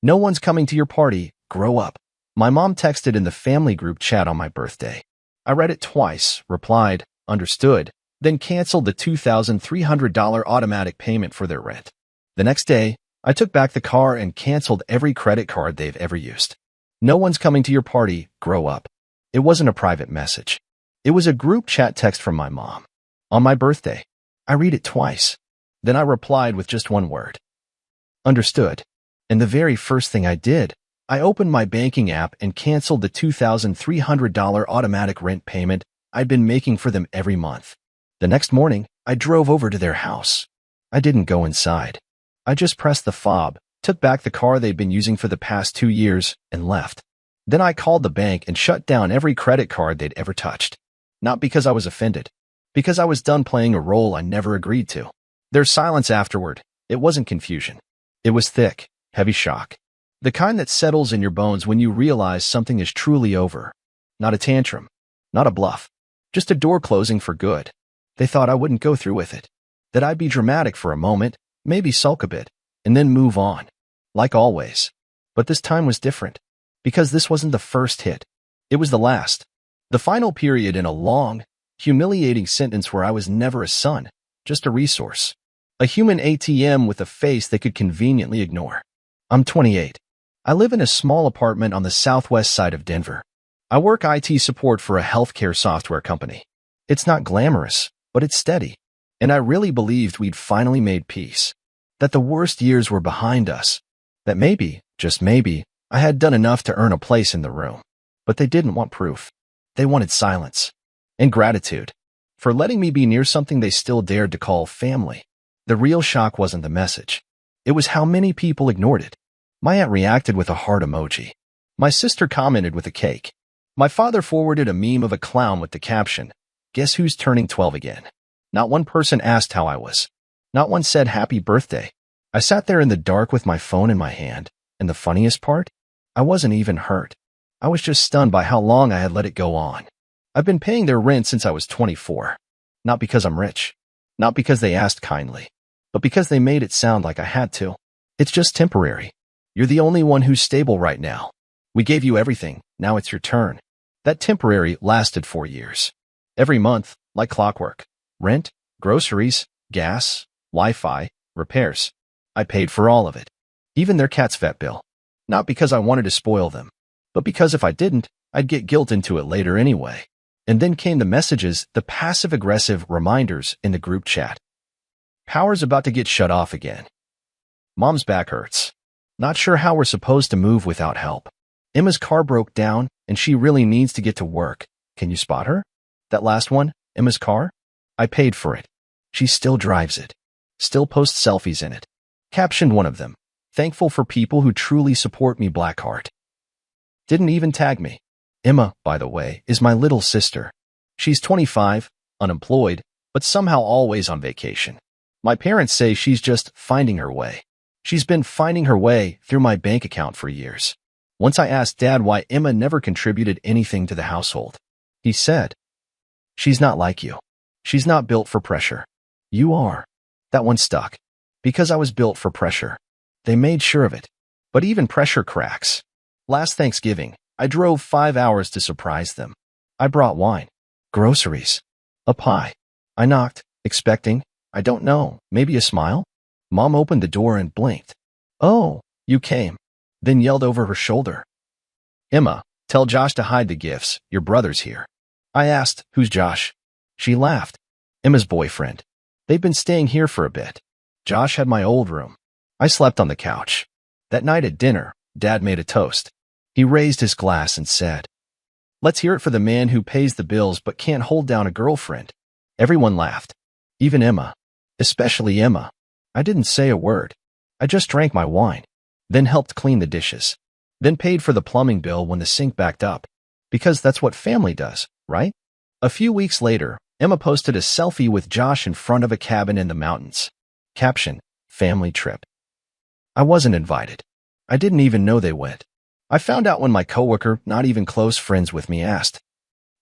No one's coming to your party. Grow up. My mom texted in the family group chat on my birthday. I read it twice, replied, understood, then canceled the $2,300 automatic payment for their rent. The next day, I took back the car and canceled every credit card they've ever used. No one's coming to your party. Grow up. It wasn't a private message. It was a group chat text from my mom. On my birthday. I read it twice. Then I replied with just one word. Understood. And the very first thing I did, I opened my banking app and canceled the $2,300 automatic rent payment I'd been making for them every month. The next morning, I drove over to their house. I didn't go inside. I just pressed the fob, took back the car they'd been using for the past 2 years, and left. Then I called the bank and shut down every credit card they'd ever touched. Not because I was offended, because I was done playing a role I never agreed to. Their silence afterward, it wasn't confusion. It was thick, heavy shock. The kind that settles in your bones when you realize something is truly over. Not a tantrum, not a bluff, just a door closing for good. They thought I wouldn't go through with it, that I'd be dramatic for a moment, maybe sulk a bit, and then move on. Like always. But this time was different, because this wasn't the first hit. It was the last. The final period in a long, humiliating sentence where I was never a son, just a resource. A human ATM with a face they could conveniently ignore. I'm 28. I live in a small apartment on the southwest side of Denver. I work IT support for a healthcare software company. It's not glamorous, but it's steady. And I really believed we'd finally made peace. That the worst years were behind us. That maybe, just maybe, I had done enough to earn a place in the room. But they didn't want proof. They wanted silence. And gratitude. For letting me be near something they still dared to call family. The real shock wasn't the message. It was how many people ignored it. My aunt reacted with a heart emoji. My sister commented with a cake. My father forwarded a meme of a clown with the caption, "Guess who's turning 12 again?" Not one person asked how I was. Not one said happy birthday. I sat there in the dark with my phone in my hand, and the funniest part? I wasn't even hurt. I was just stunned by how long I had let it go on. I've been paying their rent since I was 24. Not because I'm rich. Not because they asked kindly. But because they made it sound like I had to. It's just temporary. You're the only one who's stable right now. We gave you everything, now it's your turn. That temporary lasted 4 years. Every month, like clockwork. Rent, groceries, gas, Wi-Fi, repairs. I paid for all of it. Even their cat's vet bill. Not because I wanted to spoil them, but because if I didn't, I'd get guilt into it later anyway. And then came the messages, the passive-aggressive reminders in the group chat. Power's about to get shut off again. Mom's back hurts. Not sure how we're supposed to move without help. Emma's car broke down, and she really needs to get to work. Can you spot her? That last one, Emma's car? I paid for it. She still drives it. Still posts selfies in it. Captioned one of them, "Thankful for people who truly support me, Blackheart." Didn't even tag me. Emma, by the way, is my little sister. She's 25, unemployed, but somehow always on vacation. My parents say she's just finding her way. She's been finding her way through my bank account for years. Once I asked Dad why Emma never contributed anything to the household. He said, "She's not like you. She's not built for pressure. You are." That one stuck. Because I was built for pressure. They made sure of it. But even pressure cracks. Last Thanksgiving, I drove 5 hours to surprise them. I brought wine, groceries, a pie. I knocked, expecting, I don't know, maybe a smile? Mom opened the door and blinked. "Oh, you came." Then yelled over her shoulder, "Emma, tell Josh to hide the gifts. Your brother's here." I asked, "Who's Josh?" She laughed. "Emma's boyfriend. They've been staying here for a bit. Josh had my old room. I slept on the couch. That night at dinner, Dad made a toast. He raised his glass and said, 'Let's hear it for the man who pays the bills but can't hold down a girlfriend.'" Everyone laughed. Even Emma. Especially Emma. I didn't say a word. I just drank my wine. Then helped clean the dishes. Then paid for the plumbing bill when the sink backed up. Because that's what family does, right? A few weeks later, Emma posted a selfie with Josh in front of a cabin in the mountains. Caption, "Family trip." I wasn't invited. I didn't even know they went. I found out when my coworker, not even close friends with me, asked,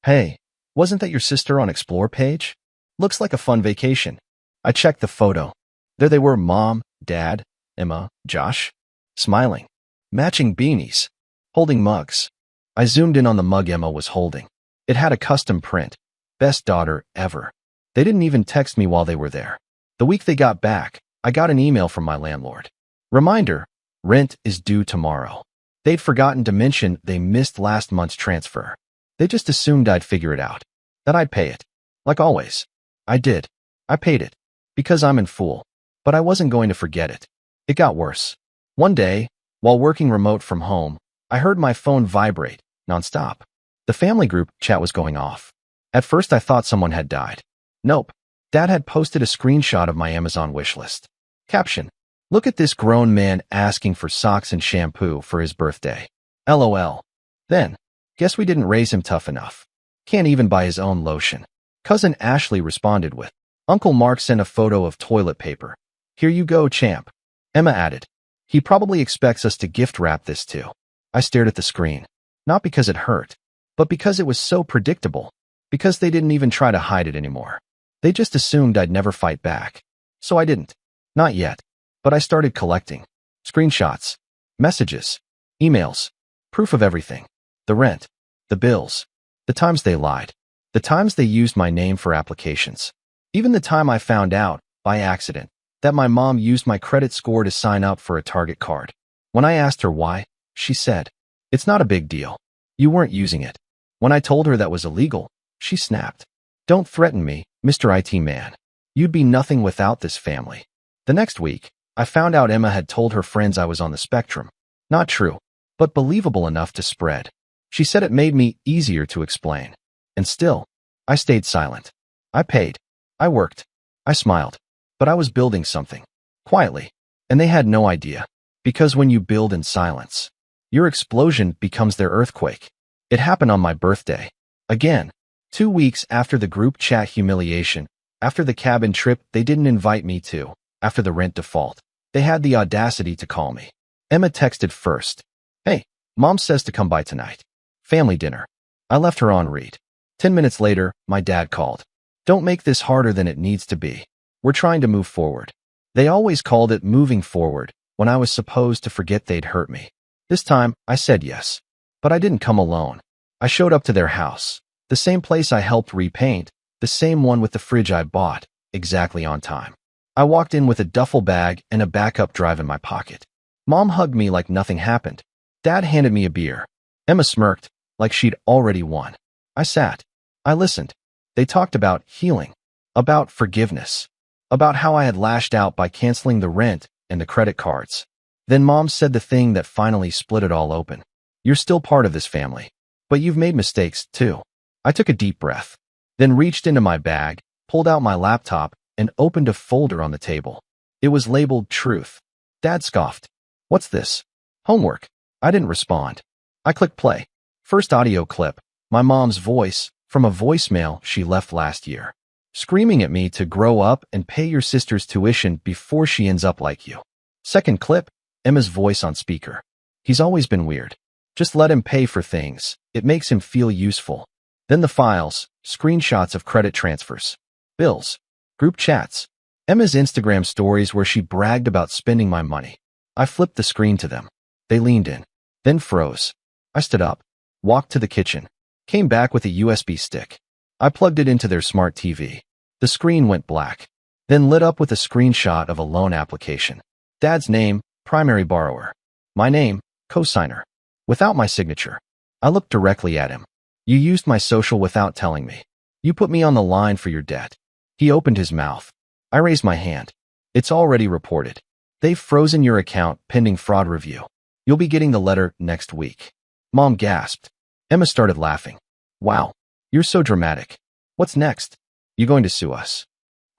"Hey, wasn't that your sister on Explore page? Looks like a fun vacation." I checked the photo. There they were, Mom, Dad, Emma, Josh, smiling. matching beanies, holding mugs. I zoomed in on the mug Emma was holding. It had a custom print. Best daughter ever. They didn't even text me while they were there. The week they got back, I got an email from my landlord. Reminder, rent is due tomorrow. They'd forgotten to mention they missed last month's transfer. They just assumed I'd figure it out, that I'd pay it. Like always. I did. I paid it. Because I'm in full. But I wasn't going to forget it. It got worse. One day, while working remote from home, I heard my phone vibrate, nonstop. The family group chat was going off. At first I thought someone had died. Nope. Dad had posted a screenshot of my Amazon wishlist. Caption: look at this grown man asking for socks and shampoo for his birthday. LOL. Then, guess we didn't raise him tough enough. Can't even buy his own lotion. Cousin Ashley responded with, Uncle Mark sent a photo of toilet paper. Here you go, champ. Emma added, he probably expects us to gift wrap this too. I stared at the screen. Not because it hurt, but because it was so predictable. Because they didn't even try to hide it anymore. They just assumed I'd never fight back. So I didn't. Not yet. But I started collecting. Screenshots. Messages. Emails. Proof of everything. The rent. The bills. The times they lied. The times they used my name for applications. Even the time I found out, by accident, that my mom used my credit score to sign up for a Target card. When I asked her why, she said, it's not a big deal. You weren't using it. When I told her that was illegal, she snapped. Don't threaten me, Mr. IT man. You'd be nothing without this family. The next week, I found out Emma had told her friends I was on the spectrum. Not true, but believable enough to spread. She said it made me easier to explain. And still, I stayed silent. I paid. I worked. I smiled. But I was building something. Quietly. And they had no idea. Because when you build in silence, your explosion becomes their earthquake. It happened on my birthday. Again. 2 weeks after the group chat humiliation, after the cabin trip they didn't invite me to, after the rent default, they had the audacity to call me. Emma texted first. Hey, Mom says to come by tonight. Family dinner. I left her on read. 10 minutes later, my dad called. Don't make this harder than it needs to be. We're trying to move forward. They always called it moving forward when I was supposed to forget they'd hurt me. This time, I said yes. But I didn't come alone. I showed up to their house. The same place I helped repaint, the same one with the fridge I bought, exactly on time. I walked in with a duffel bag and a backup drive in my pocket. Mom hugged me like nothing happened. Dad handed me a beer. Emma smirked, like she'd already won. I sat. I listened. They talked about healing, about forgiveness, about how I had lashed out by canceling the rent and the credit cards. Then Mom said the thing that finally split it all open. You're still part of this family, but you've made mistakes, too. I took a deep breath, then reached into my bag, pulled out my laptop, and opened a folder on the table. It was labeled Truth. Dad scoffed. What's this? Homework. I didn't respond. I clicked play. First audio clip, my mom's voice, from a voicemail she left last year, screaming at me to grow up and pay your sister's tuition before she ends up like you. Second clip, Emma's voice on speaker. He's always been weird. Just let him pay for things. It makes him feel useful. Then the files, screenshots of credit transfers, bills, group chats, Emma's Instagram stories where she bragged about spending my money. I flipped the screen to them. They leaned in, then froze. I stood up, walked to the kitchen, came back with a USB stick. I plugged it into their smart TV. The screen went black, then lit up with a screenshot of a loan application. Dad's name, primary borrower. My name, cosigner. Without my signature. I looked directly at him. You used my social without telling me. You put me on the line for your debt. He opened his mouth. I raised my hand. It's already reported. They've frozen your account pending fraud review. You'll be getting the letter next week. Mom gasped. Emma started laughing. Wow, you're so dramatic. What's next? You going to sue us?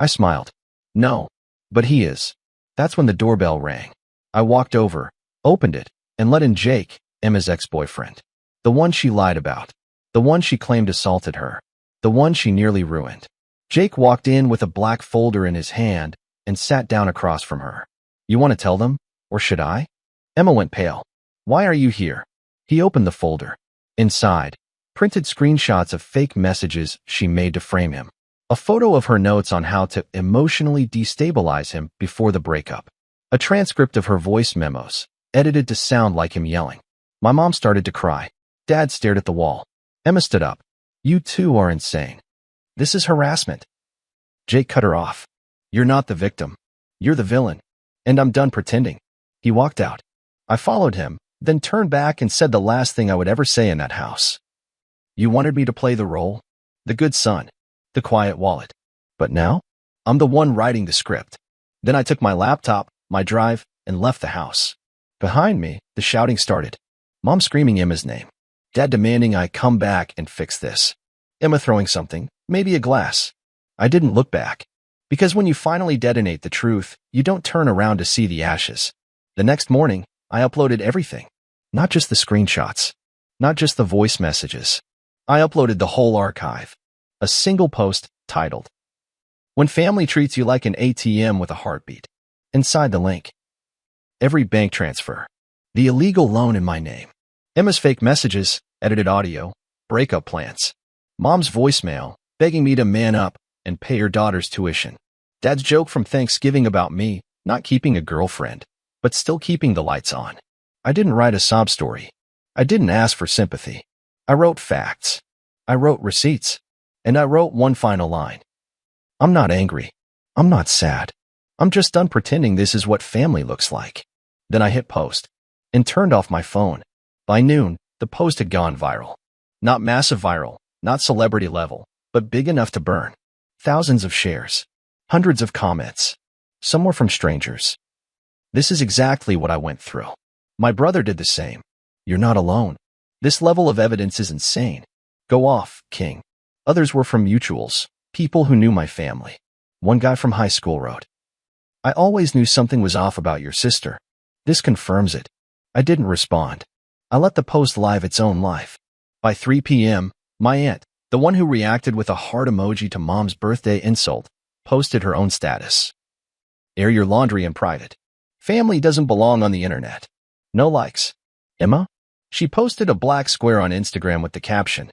I smiled. No, but he is. That's when the doorbell rang. I walked over, opened it, and let in Jake, Emma's ex-boyfriend. The one she lied about. The one she claimed assaulted her. The one she nearly ruined. Jake walked in with a black folder in his hand and sat down across from her. You want to tell them? Or should I? Emma went pale. Why are you here? He opened the folder. Inside, printed screenshots of fake messages she made to frame him. A photo of her notes on how to emotionally destabilize him before the breakup. A transcript of her voice memos, edited to sound like him yelling. My mom started to cry. Dad stared at the wall. Emma stood up. You two are insane. This is harassment. Jake cut her off. You're not the victim. You're the villain. And I'm done pretending. He walked out. I followed him, then turned back and said the last thing I would ever say in that house. You wanted me to play the role? The good son. The quiet wallet. But now? I'm the one writing the script. Then I took my laptop, my drive, and left the house. Behind me, the shouting started. Mom screaming Emma's name. Dad demanding I come back and fix this. Emma throwing something, maybe a glass. I didn't look back. Because when you finally detonate the truth, you don't turn around to see the ashes. The next morning, I uploaded everything. Not just the screenshots. Not just the voice messages. I uploaded the whole archive. A single post titled, When Family Treats You Like an ATM with a Heartbeat. Inside the link. Every bank transfer. The illegal loan in my name. Emma's fake messages, edited audio, breakup plans. Mom's voicemail, begging me to man up and pay her daughter's tuition. Dad's joke from Thanksgiving about me not keeping a girlfriend, but still keeping the lights on. I didn't write a sob story. I didn't ask for sympathy. I wrote facts. I wrote receipts. And I wrote one final line. I'm not angry. I'm not sad. I'm just done pretending this is what family looks like. Then I hit post and turned off my phone. By noon, the post had gone viral. Not massive viral, not celebrity level, but big enough to burn. Thousands of shares. Hundreds of comments. Some were from strangers. This is exactly what I went through. My brother did the same. You're not alone. This level of evidence is insane. Go off, King. Others were from mutuals, people who knew my family. One guy from high school wrote, I always knew something was off about your sister. This confirms it. I didn't respond. I let the post live its own life. By 3 p.m., my aunt, the one who reacted with a heart emoji to Mom's birthday insult, posted her own status. Air your laundry in private. Family doesn't belong on the internet. No likes. Emma? She posted a black square on Instagram with the caption,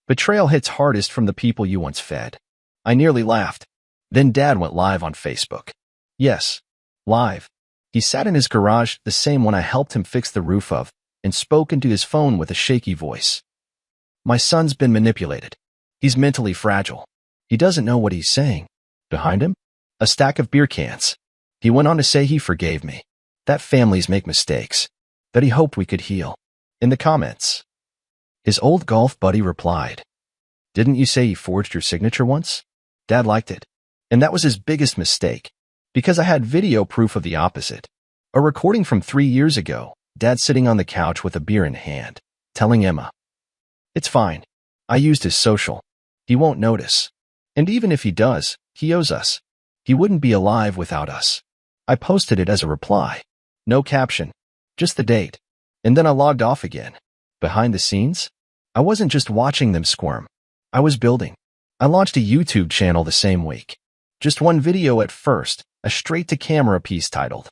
Betrayal hits hardest from the people you once fed. I nearly laughed. Then Dad went live on Facebook. Yes, live. He sat in his garage, the same one I helped him fix the roof of, and spoke into his phone with a shaky voice. My son's been manipulated. He's mentally fragile. He doesn't know what he's saying. Behind him? A stack of beer cans. He went on to say he forgave me. That families make mistakes. That he hoped we could heal. In the comments, his old golf buddy replied, Didn't you say he forged your signature once? Dad liked it. And that was his biggest mistake. Because I had video proof of the opposite. A recording from 3 years ago, Dad sitting on the couch with a beer in hand, telling Emma, It's fine. I used his social. He won't notice. And even if he does, he owes us. He wouldn't be alive without us. I posted it as a reply. No caption. Just the date. And then I logged off again. Behind the scenes, I wasn't just watching them squirm. I was building. I launched a YouTube channel the same week. Just one video at first, a straight-to-camera piece titled,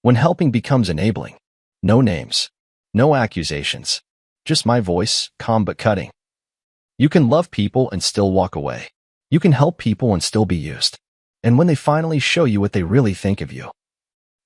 When Helping Becomes Enabling. No names. No accusations. Just my voice, calm but cutting. You can love people and still walk away. You can help people and still be used. And when they finally show you what they really think of you,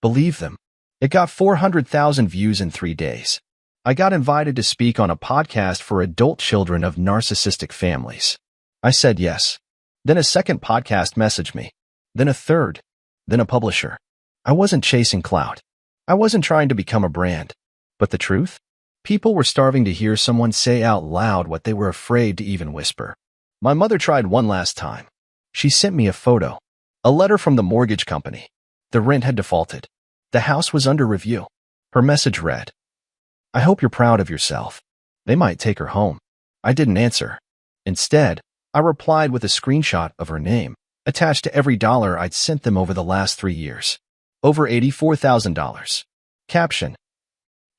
believe them. It got 400,000 views in 3 days. I got invited to speak on a podcast for adult children of narcissistic families. I said yes. Then a second podcast messaged me. Then a third. Then a publisher. I wasn't chasing clout. I wasn't trying to become a brand. But the truth? People were starving to hear someone say out loud what they were afraid to even whisper. My mother tried one last time. She sent me a photo. A letter from the mortgage company. The rent had defaulted. The house was under review. Her message read, I hope you're proud of yourself. They might take her home. I didn't answer. Instead, I replied with a screenshot of her name, attached to every dollar I'd sent them over the last 3 years. Over $84,000. Caption,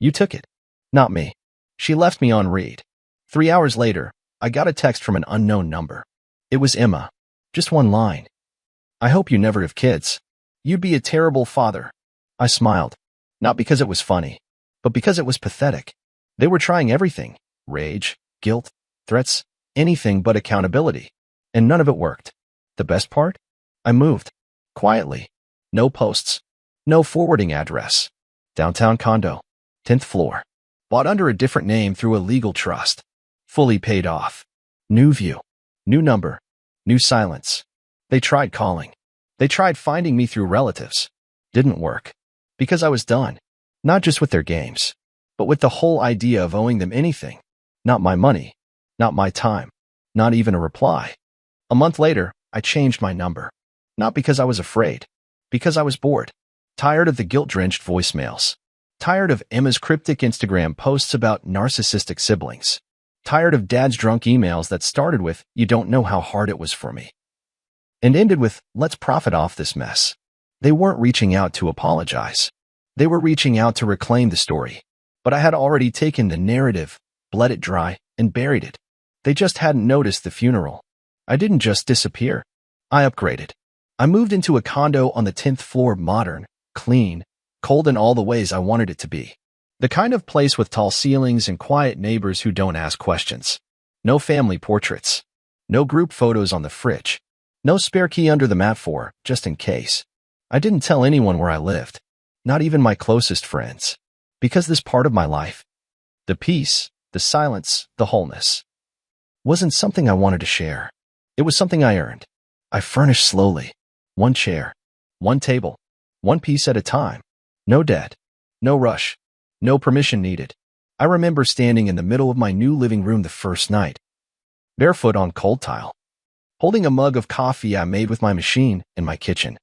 You took it. Not me. She left me on read. 3 hours later, I got a text from an unknown number. It was Emma. Just one line. I hope you never have kids. You'd be a terrible father. I smiled. Not because it was funny, but because it was pathetic. They were trying everything. Rage, guilt, threats, anything but accountability. And none of it worked. The best part? I moved. Quietly. No posts. No forwarding address. Downtown condo. 10th floor. Bought under a different name through a legal trust. Fully paid off. New view. New number. New silence. They tried calling. They tried finding me through relatives. Didn't work. Because I was done. Not just with their games, but with the whole idea of owing them anything. Not my money. Not my time. Not even a reply. A month later, I changed my number. Not because I was afraid. Because I was bored. Tired of the guilt-drenched voicemails. Tired of Emma's cryptic Instagram posts about narcissistic siblings. Tired of Dad's drunk emails that started with, "You don't know how hard it was for me," and ended with, "Let's profit off this mess." They weren't reaching out to apologize. They were reaching out to reclaim the story. But I had already taken the narrative, bled it dry, and buried it. They just hadn't noticed the funeral. I didn't just disappear. I upgraded. I moved into a condo on the 10th floor, modern, clean, cold in all the ways I wanted it to be. The kind of place with tall ceilings and quiet neighbors who don't ask questions. No family portraits. No group photos on the fridge. No spare key under the mat for, just in case. I didn't tell anyone where I lived. Not even my closest friends. Because this part of my life, the peace, the silence, the wholeness, wasn't something I wanted to share. It was something I earned. I furnished slowly. One chair. One table. One piece at a time. No debt. No rush. No permission needed. I remember standing in the middle of my new living room the first night, barefoot on cold tile, holding a mug of coffee I made with my machine in my kitchen,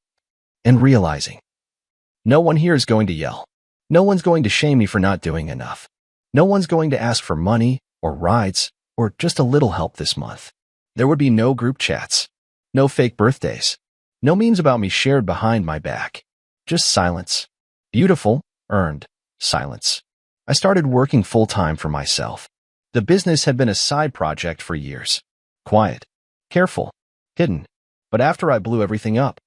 and realizing, no one here is going to yell. No one's going to shame me for not doing enough. No one's going to ask for money or rides or just a little help this month. There would be no group chats, no fake birthdays, no memes about me shared behind my back. Just silence. Beautiful, earned silence. I started working full-time for myself. The business had been a side project for years. Quiet, careful, hidden. But after I blew everything up,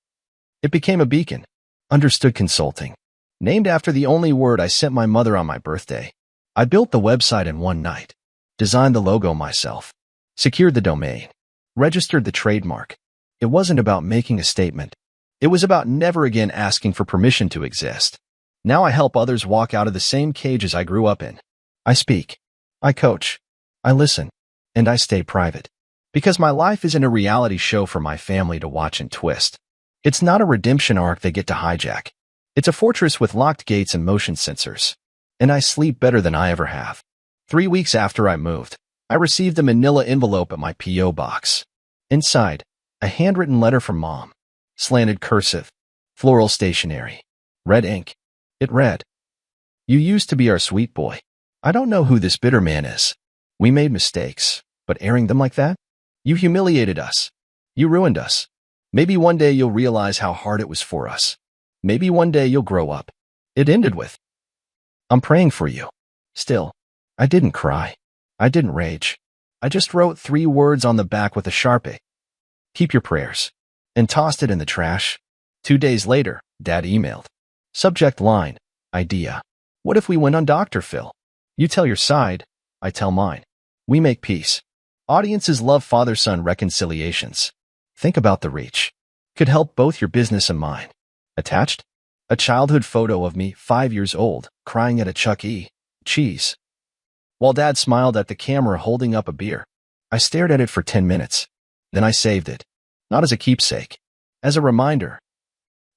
it became a beacon. Understood consulting. Named after the only word I sent my mother on my birthday. I built the website in one night. Designed the logo myself. Secured the domain. Registered the trademark. It wasn't about making a statement. It was about never again asking for permission to exist. Now I help others walk out of the same cages I grew up in. I speak. I coach. I listen. And I stay private. Because my life isn't a reality show for my family to watch and twist. It's not a redemption arc they get to hijack. It's a fortress with locked gates and motion sensors. And I sleep better than I ever have. 3 weeks after I moved, I received a manila envelope at my P.O. box. Inside, a handwritten letter from Mom. Slanted cursive. Floral stationery. Red ink. It read, "You used to be our sweet boy. I don't know who this bitter man is. We made mistakes, but airing them like that? You humiliated us. You ruined us. Maybe one day you'll realize how hard it was for us. Maybe one day you'll grow up." It ended with, "I'm praying for you." Still, I didn't cry. I didn't rage. I just wrote 3 words on the back with a Sharpie. "Keep your prayers." And tossed it in the trash. 2 days later, Dad emailed. Subject line, idea. What if we went on Dr. Phil? You tell your side, I tell mine. We make peace. Audiences love father-son reconciliations. Think about the reach. Could help both your business and mine. Attached? A childhood photo of me, 5 years old, crying at a Chuck E. Cheese. While Dad smiled at the camera holding up a beer, I stared at it for 10 minutes. Then I saved it. Not as a keepsake. As a reminder.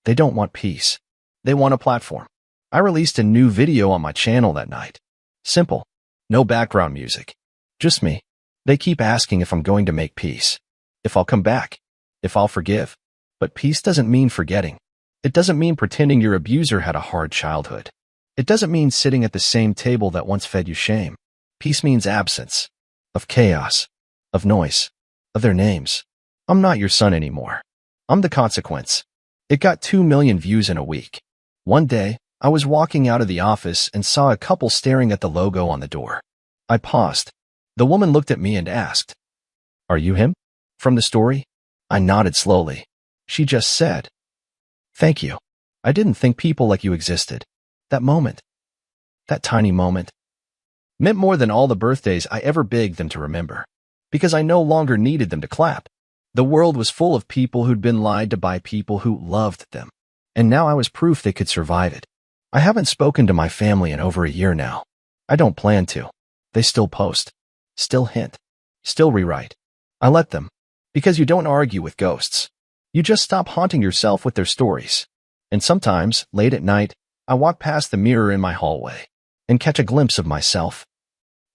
They don't want peace. They want a platform. I released a new video on my channel that night. Simple. No background music. Just me. They keep asking if I'm going to make peace. If I'll come back. If I'll forgive. But peace doesn't mean forgetting. It doesn't mean pretending your abuser had a hard childhood. It doesn't mean sitting at the same table that once fed you shame. Peace means absence. Of chaos. Of noise. Of their names. I'm not your son anymore. I'm the consequence. It got 2 million views in a week. One day, I was walking out of the office and saw a couple staring at the logo on the door. I paused. The woman looked at me and asked, "Are you him? From the story?" I nodded slowly. She just said, "Thank you. I didn't think people like you existed." That moment, that tiny moment, meant more than all the birthdays I ever begged them to remember. Because I no longer needed them to clap. The world was full of people who'd been lied to by people who loved them. And now I was proof they could survive it. I haven't spoken to my family in over a year now. I don't plan to. They still post, still hint, still rewrite. I let them. Because you don't argue with ghosts. You just stop haunting yourself with their stories. And sometimes, late at night, I walk past the mirror in my hallway and catch a glimpse of myself.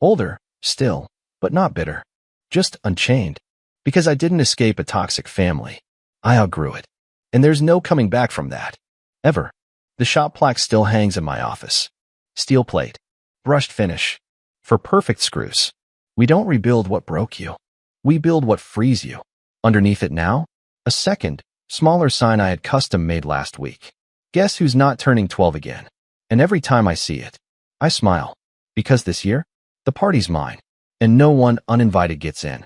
Older, still, but not bitter. Just unchained. Because I didn't escape a toxic family. I outgrew it. And there's no coming back from that. Ever. The shop plaque still hangs in my office. Steel plate. Brushed finish. For perfect screws. We don't rebuild what broke you. We build what frees you. Underneath it now, a second, smaller sign I had custom made last week. Guess who's not turning 12 again? And every time I see it, I smile. Because this year, the party's mine. And no one uninvited gets in.